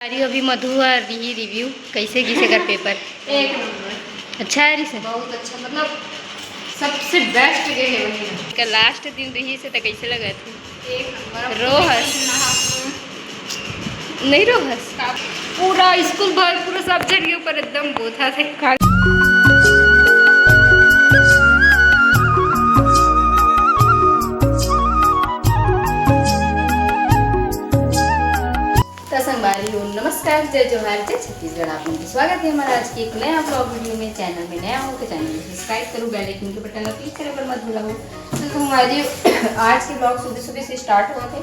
अरे अभी मधु और भी रिव्यू कैसे घिसे कर पेपर एक नंबर। अच्छा है रिसे बहुत अच्छा, मतलब सबसे बेस्ट गे है वही। का लास्ट दिन रही से तो कैसे लगा थे? एक नंबर। रोहस नहीं रोहस पूरा स्कूल भर पूरा सब जगह ऊपर एकदम बोथा थे खा। नमस्कार, जय जोहार, जय छत्तीसगढ़। आप लोगों का स्वागत है हमारा आज की एक नया ब्लॉग वीडियो में। चैनल में नया हो तो चैनल को सब्सक्राइब करो, बेल आइकन के बटन को क्लिक करे पर मत भूला हो। तो हमारी आज के ब्लॉग सुबह सुबह से स्टार्ट हुआ थे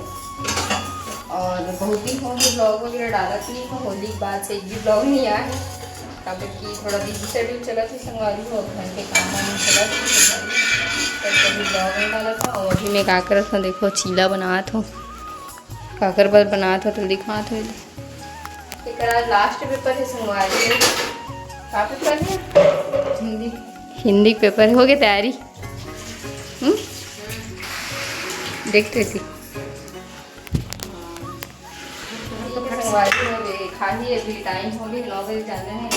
और बहुत दिन हो गए ब्लॉग वगैरह डाला थी। होली के बाद से एक भी ब्लॉग नहीं आया है, तब कि थोड़ा बिजी शेड्यूल चला था संगवारी हो, घर के काम वाम चला था, कभी ब्लॉग नहीं डाला था। और अभी मैं क्या कर था देखो, चीला बना था, काकर बल बना था तो दिखा था। लास्ट पेपर है संगवारी, क्या पेपर है? हिंदी। हिंदी पेपर हो गया तैयारी? देखते थी संगवारी हो गई, खाली अभी टाइम हो गई 9 बजे जाना है।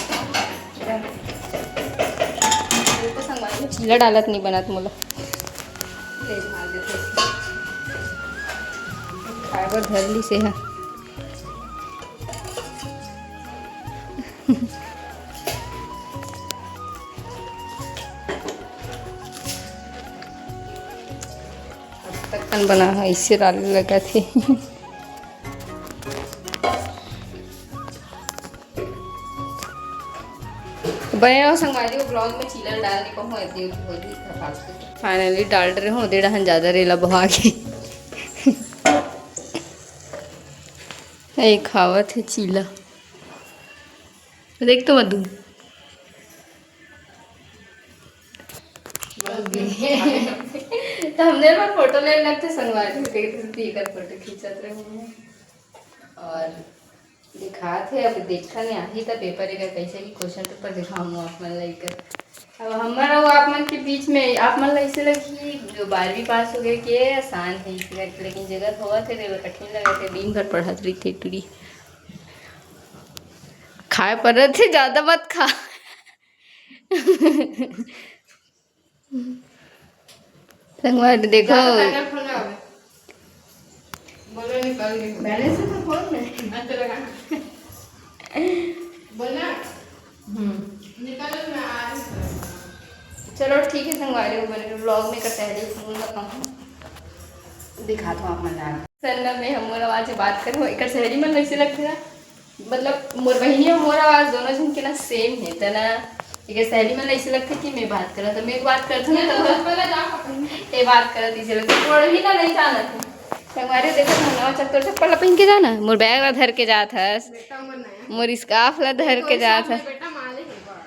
तो संगवारी चीला डालत नहीं बनत मोला फाइबर धर ली से है। तक बना है इससे डालने लगा थे। बने संगवारी को ब्लॉग में चीला डालने को फाइनली डाल रहे हो, 1.5 ज़्यादा रेला बहा के एक खावत है चीला। देख तो मधु तो हमने पर फोटो ले लगते संगवारी देकर फोटो खींचत रहे और दिखाते। अब देखा नहीं आही था पेपर एक कैसे की क्वेश्चन पेपर दिखाऊँ आप मन लेकर। अब हमारा वो आप मन के बीच में आप मन ऐसे लगी जो 12वीं पास हो गए कि आसान है, लेकिन जगह हुआ थे कठिन लगा थे। दिन भर पढ़त रही थी टूरी खाए पड़ रहे थे, ज़्यादा मत खा। संगवारी देखो बोलो निकल गई बैलेंस तो फोन में अंदर लगा बोला निकल मैं आ रही। चलो ठीक है संगवारी को बने ब्लॉग में करते हैं फोन बताऊँ दिखा दो आप मजा सर में हम मोर आवाज़ से बात करूँ एक शहरी मन वैसे लगते ना, मतलब मोर बहनी और मोर आवाज़ दोनों जन के ना सेम है तो ना एक सहेली में ऐसे लगता कि मैं बात करा तो मैं बात करती हूँ तो ये बात करा इसे लगता थोड़ा ही ना नहीं जाना था। संगवारी देखो नवा चप्पल चप्पल पहन के जाना, मोर बैग ला धर के जात हस, मोर स्कार्फ ला धर के जात हस,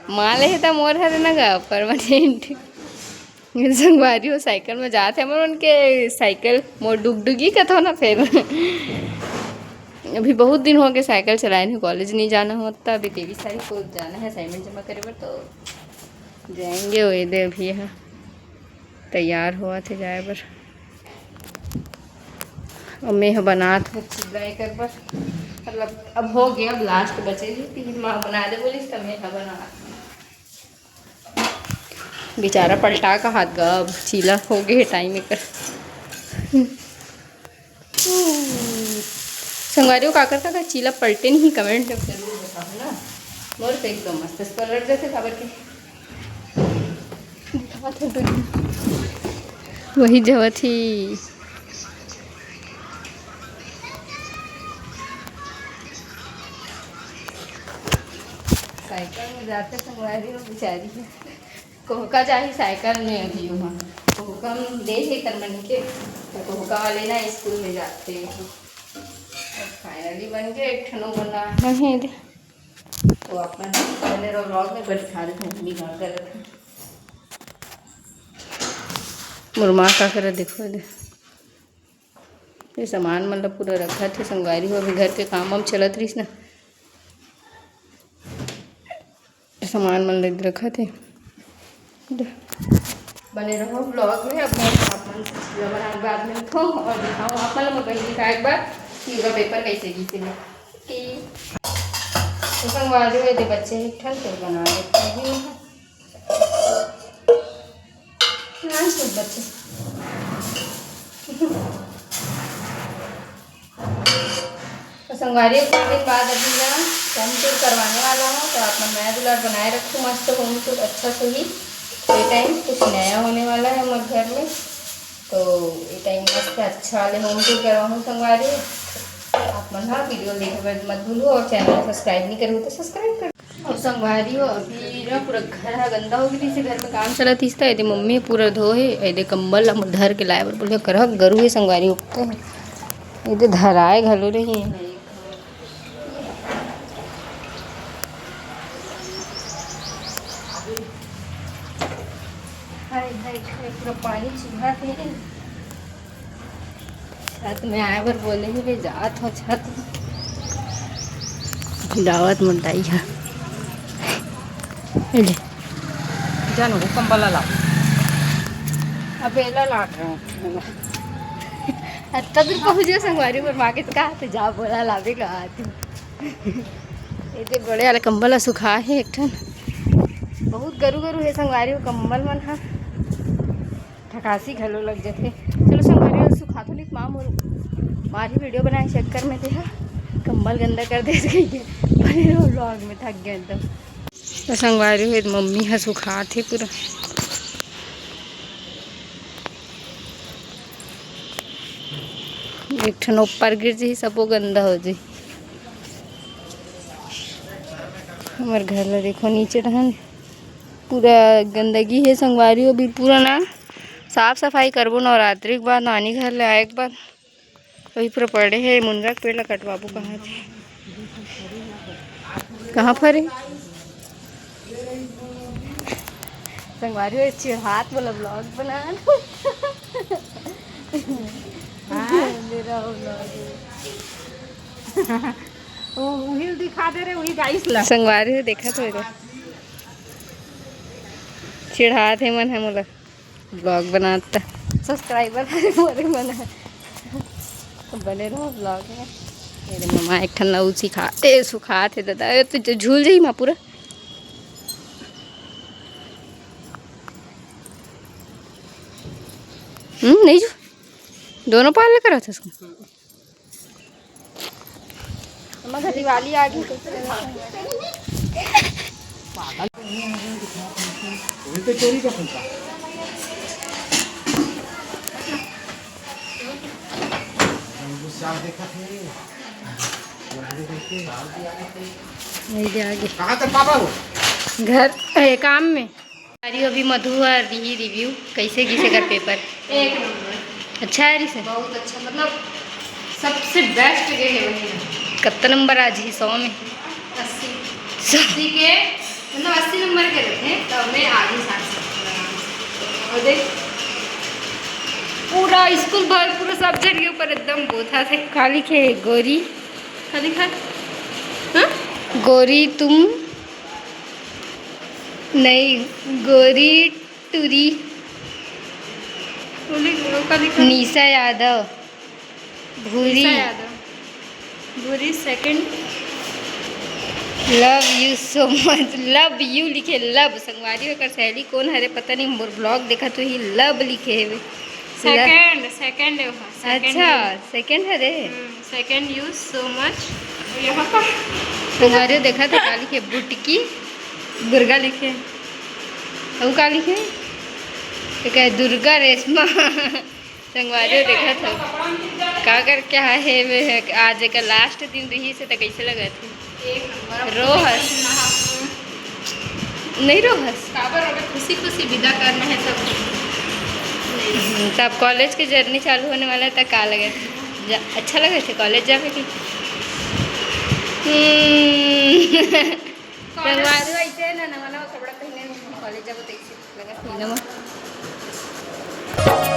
माले है तो मोर हर ना गा परमानेंट। संगवारी हो साइकिल में जाते हैं मोर उनके साइकिल मोर डुगडुगी का था ना। फिर अभी बहुत दिन हो गए साइकिल चलाए नहीं, कॉलेज नहीं जाना होता। अभी 23 तारीख को जाना है असाइनमेंट जमा करे पर, तो जाएंगे। वो इधर भी है तैयार हुआ थे जाए पर। और मैं बना था चिल्ला कर पर, मतलब अब हो गया, अब लास्ट बचे थी 3 माह बना दे बोली तब मैं बना। बेचारा पलटा का हाथ गा, अब चीला हो गए टाइम कर। संगवारी को काकर का चीला पलटे नहीं, कमेंट में जरूर बताओ ना। मोर तो एकदम मस्त पलट जाते खबर के वही जगह थी। साइकिल में जाते संगवारी हो बेचारी है कोहका चाहिए साइकिल में। अभी वहाँ कोहका दे है तरमन के तो कोहका वाले ना स्कूल में जाते हैं। फाइनली बन गया एक ठनो बना है तो अपन पहले ब्लॉग में बड़ी खा रहे थे भी घर कर रहे थे। मुरमा का कर देखो ये सामान मतलब पूरा रखा थे संगवारी हो। अभी घर के काम वाम चलत रही ना, सामान मतलब रखा थे। बने रहो ब्लॉग में। अब मैं बना बाद में और दिखाऊँ आप मतलब बहनी का एक बार कि पेपर कैसे घिसे है। तो संगवारी हुए थे बच्चे एक ठन तो बना देते हैं सब बच्चे। तो संगवारी कुछ दिन बाद अभी ना होम टूर करवाने वाला हूँ, तो आप नया दुलार बनाए रखो मस्त होम टूर अच्छा से ही। ये टाइम कुछ नया होने वाला है हमारे घर में, तो ये टाइम मस्त अच्छा वाले होम टूर करवाऊँ संगवारी। आप मन हाँ वीडियो देखे मत भूलो, और चैनल सब्सक्राइब नहीं करो तो सब्सक्राइब कर। और संगवारी हो अभी ना पूरा घर है गंदा हो गई थी, घर में काम चला थी था, ये मम्मी पूरा धोए ये कंबल धर के लाए बोले कर गरु है संगवारी उठते हैं ये धराए घलो रही है। पूरा पानी चूहा थे छत में आए बार बोले ही वे जात हो छत दावत मुंडाई है जानो कंबल ला अबेला लाट रहा हूँ तब भी पहुँचे संगवारी पर माँ के तो कहा तो जा बोला लावे का ये बड़े वाला कंबल सुखा है एक ठन बहुत गरु गरु है संगवारी कंबल मन हा ठकासी घलो लग जाते। चलो संगवारी सुखा तो नहीं माँ मोर मारी वीडियो बनाए चक्कर में देखा कंबल गंदा कर दे बने रहो ब्लॉग में थक गए एकदम। तो संगवारी हुए मम्मी है सुखा थे पूरा एक ठन ऊपर गिर जी सबो गंदा हो जी। हमारे घर ला देखो नीचे रहन पूरा गंदगी है संगवारी अभी पूरा ना साफ सफाई करबो नवरात्रि के बाद नानी घर ले आए के बाद वही पूरा पड़े है। मुनगा के पेड़ ला कटवाबो कहाँ थे कहाँ पर है संगवारी अच्छी हाथ वाला ब्लॉग बना वही दिखा दे रहे वही गाइस ला संगवारी देखा तो चिढ़ा थे मन है मोला ब्लॉग बनाता सब्सक्राइबर मोरे मन है तो बने रहो ब्लॉग में। मेरे मम्मा एक ठन नऊ सिखा सुखा थे दादा तो झूल जाई माँ पूरा नहीं जो दोनों पाल करा था उसको मगर दिवाली आ गई तो चोरी का फंसा देखा थे आगे कहाँ तक पापा वो घर काम में अरे अभी मधु रही रिव्यू कैसे घिसे कर पेपर एक नंबर अच्छा है रिसे बहुत अच्छा मतलब सबसे बेस्ट ये है वही कितना नंबर आज ही 100 में 80 के मतलब 80 नंबर के रखे तो मैं आगे 60 और देख पूरा स्कूल भर पूरा सब्जेक्ट के ऊपर एकदम बोथा से खाली खे गोरी खाली खा गोरी तुम नहीं गोरी टूरी निशा यादव भूरी बुरी second love you so much love you लिखे लव संगवारी होकर सहेली कौन है पता नहीं मोर ब्लॉग देखा तो ही लव लिखे है सेकंड अच्छा सेकंड है रे सेकंड यू सो मच यहाँ पर संगवारी देखा था का लिखे बुटकी दुर्गा लिखे और का लिखे एक है दुर्गा रेशमा संगवारी देखा था का कर क्या है वे आज का लास्ट दिन रही से तो कैसे लगा थे रोहस नहीं रोहस खुशी खुशी विदा करना है सब तब कॉलेज की जर्नी चालू होने वाला था का लगे थे अच्छा लगे थे कॉलेज जाके की संगवारी ऐसे ना नवा नवा कपड़ा पहने कॉलेज जाबो तो ऐसे लगा